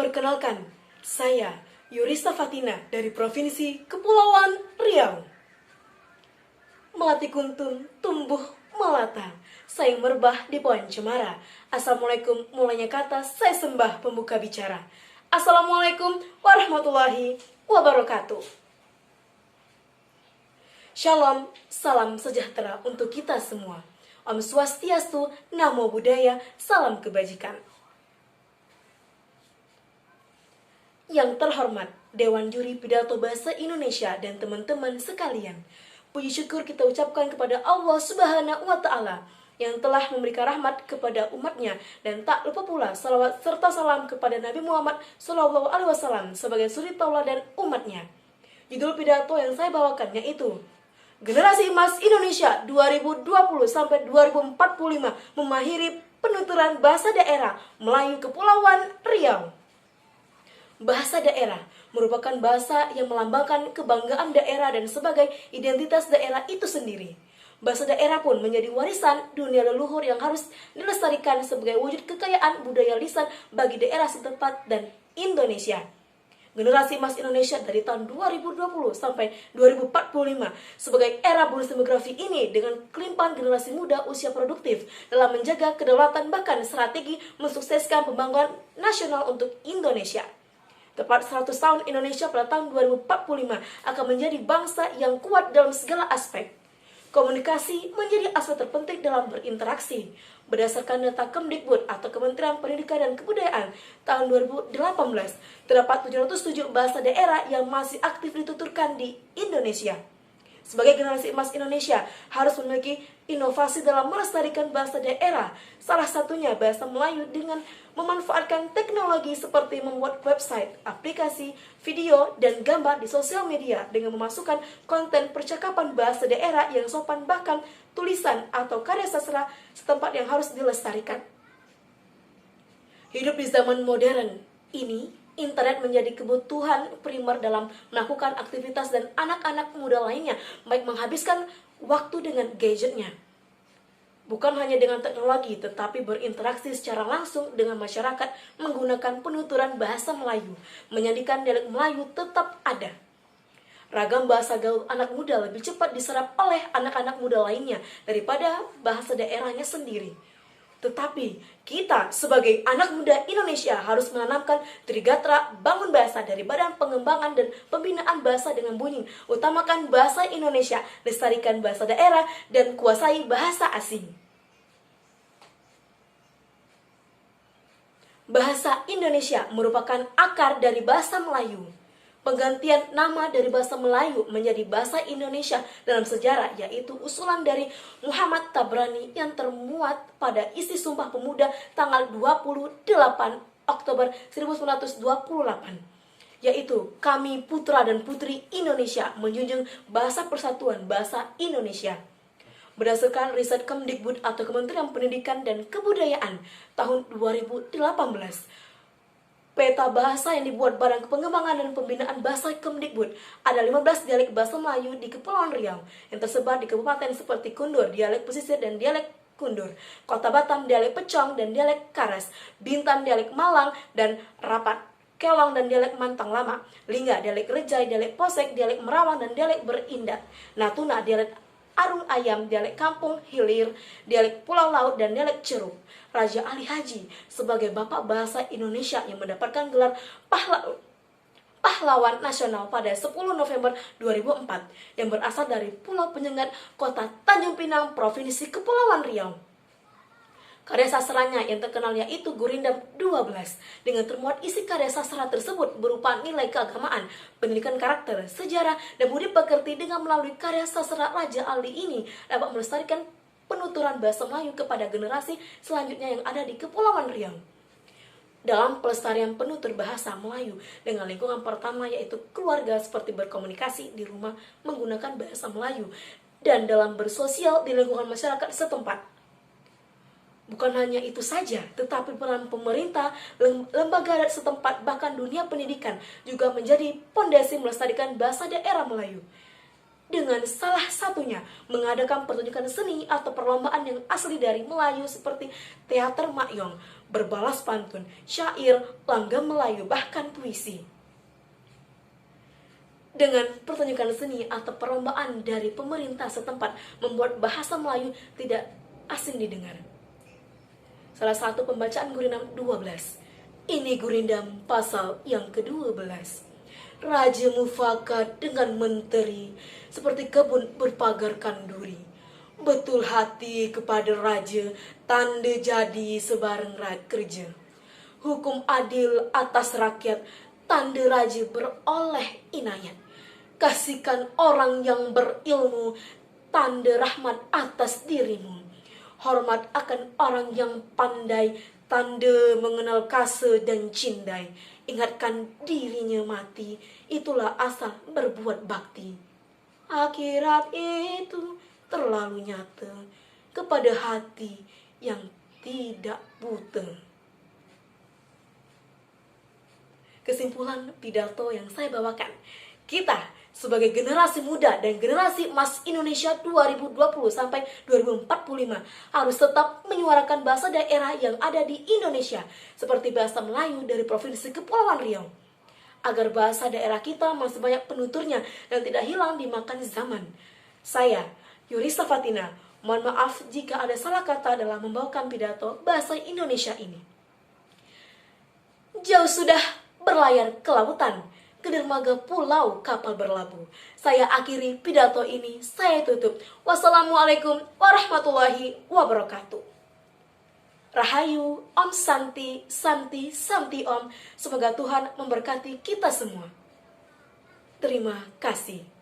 Perkenalkan, saya Yurista Fatina dari Provinsi Kepulauan Riau. Melati kuntun tumbuh melata, sayang merbah di pohon cemara. Assalamualaikum mulanya kata, saya sembah pembuka bicara. Assalamualaikum warahmatullahi wabarakatuh. Shalom, salam sejahtera untuk kita semua. Om Swastiastu, Namo Buddhaya, salam kebajikan. Yang terhormat Dewan Juri Pidato Bahasa Indonesia dan teman-teman sekalian, puji syukur kita ucapkan kepada Allah Subhanahu wa Ta'ala yang telah memberikan rahmat kepada umatnya, dan tak lupa pula salawat serta salam kepada Nabi Muhammad SAW sebagai suri tauladan umatnya. Judul pidato yang saya bawakan yaitu Generasi Emas Indonesia 2020 sampai 2045 mengakhiri penuturan bahasa daerah Melayu Kepulauan Riau. Bahasa daerah merupakan bahasa yang melambangkan kebanggaan daerah dan sebagai identitas daerah itu sendiri. Bahasa daerah pun menjadi warisan dunia leluhur yang harus dilestarikan sebagai wujud kekayaan budaya lisan bagi daerah setempat dan Indonesia. Generasi Emas Indonesia dari tahun 2020 sampai 2045 sebagai era bonus demografi ini dengan kelimpahan generasi muda usia produktif dalam menjaga kedaulatan bahkan strategi mensukseskan pembangunan nasional untuk Indonesia. Tepat 100 tahun Indonesia pada tahun 2045 akan menjadi bangsa yang kuat dalam segala aspek. Komunikasi menjadi aspek terpenting dalam berinteraksi. Berdasarkan data Kemdikbud atau Kementerian Pendidikan dan Kebudayaan tahun 2018, terdapat 707 bahasa daerah yang masih aktif dituturkan di Indonesia. Sebagai generasi emas Indonesia harus memiliki inovasi dalam melestarikan bahasa daerah. Salah satunya bahasa Melayu dengan memanfaatkan teknologi seperti membuat website, aplikasi, video, dan gambar di sosial media dengan memasukkan konten percakapan bahasa daerah yang sopan, bahkan tulisan atau karya sastra setempat yang harus dilestarikan. Hidup di zaman modern ini, internet menjadi kebutuhan primer dalam melakukan aktivitas dan anak-anak muda lainnya baik menghabiskan waktu dengan gadgetnya. Bukan hanya dengan teknologi, tetapi berinteraksi secara langsung dengan masyarakat menggunakan penuturan bahasa Melayu. Menjadikan dialek Melayu tetap ada. Ragam bahasa gaul anak muda lebih cepat diserap oleh anak-anak muda lainnya daripada bahasa daerahnya sendiri. Tetapi kita sebagai anak muda Indonesia harus menanamkan Trigatra Bangun Bahasa dari Badan Pengembangan dan Pembinaan Bahasa dengan bunyi utamakan bahasa Indonesia, lestarikan bahasa daerah, dan kuasai bahasa asing. Bahasa Indonesia merupakan akar dari bahasa Melayu. Penggantian nama dari bahasa Melayu menjadi bahasa Indonesia dalam sejarah yaitu usulan dari Muhammad Tabrani yang termuat pada isi Sumpah Pemuda tanggal 28 Oktober 1928, yaitu kami putra dan putri Indonesia menjunjung bahasa persatuan bahasa Indonesia. Berdasarkan riset Kemdikbud atau Kementerian Pendidikan dan Kebudayaan tahun 2018, peta bahasa yang dibuat Badan Pengembangan dan Pembinaan Bahasa Kemdikbud ada 15 dialek bahasa Melayu di Kepulauan Riau yang tersebar di kabupaten seperti Kundur, dialek pesisir dan dialek Kundur, Kota Batam, dialek Pecong dan dialek Karas, Bintan, dialek Malang dan Rapat, Kelong dan dialek Mantang Lama, Lingga, dialek Rejai, dialek Posek, dialek Merawang dan dialek Berindat, Natuna, dialek Arung Ayam, dialek Kampung Hilir, dialek Pulau Laut dan dialek Ceruk. Raja Ali Haji sebagai Bapak Bahasa Indonesia yang mendapatkan gelar Pahlawan Nasional pada 10 November 2004 yang berasal dari Pulau Penyengat, Kota Tanjung Pinang, Provinsi Kepulauan Riau. Karya sastranya yang terkenal yaitu Gurindam 12 dengan termuat isi karya sastra tersebut berupa nilai keagamaan, pendidikan karakter, sejarah, dan budi pekerti. Dengan melalui karya sastra Raja Ali ini dapat melestarikan penuturan bahasa Melayu kepada generasi selanjutnya yang ada di Kepulauan Riau. Dalam pelestarian penutur bahasa Melayu dengan lingkungan pertama yaitu keluarga, seperti berkomunikasi di rumah menggunakan bahasa Melayu, dan dalam bersosial di lingkungan masyarakat setempat. Bukan hanya itu saja, tetapi peran pemerintah, lembaga adat setempat, bahkan dunia pendidikan juga menjadi pondasi melestarikan bahasa daerah Melayu. dengan salah satunya mengadakan pertunjukan seni atau perlombaan yang asli dari Melayu seperti teater makyong, berbalas pantun, syair, langgam Melayu, bahkan puisi. Dengan pertunjukan seni atau perlombaan dari pemerintah setempat membuat bahasa Melayu tidak asing didengar. Salah satu pembacaan Gurindam 12. Ini Gurindam pasal yang ke-12. Raja mufakat dengan menteri, seperti kebun berpagarkan duri. Betul hati kepada raja, tanda jadi sebareng kerja. Hukum adil atas rakyat, tanda raja beroleh inayat. Kasihkan orang yang berilmu, tanda rahmat atas dirimu. Hormat akan orang yang pandai, tanda mengenal kasa dan cindai. Ingatkan dirinya mati, itulah asal berbuat bakti. Akhirat itu terlalu nyata kepada hati yang tidak buta. Kesimpulan pidato yang saya bawakan, kita sebagai generasi muda dan generasi emas Indonesia 2020 sampai 2045 harus tetap menyuarakan bahasa daerah yang ada di Indonesia seperti bahasa Melayu dari Provinsi Kepulauan Riau, agar bahasa daerah kita masih banyak penuturnya dan tidak hilang dimakan zaman. Saya, Yurisa Fatina, mohon maaf jika ada salah kata dalam membawakan pidato bahasa Indonesia ini. Jauh sudah berlayar ke lautan, ke dermaga pulau kapal berlabuh. Saya akhiri pidato ini, saya tutup. Wassalamualaikum warahmatullahi wabarakatuh. Rahayu, Om Santi, Santi, Santi Om. Semoga Tuhan memberkati kita semua. Terima kasih.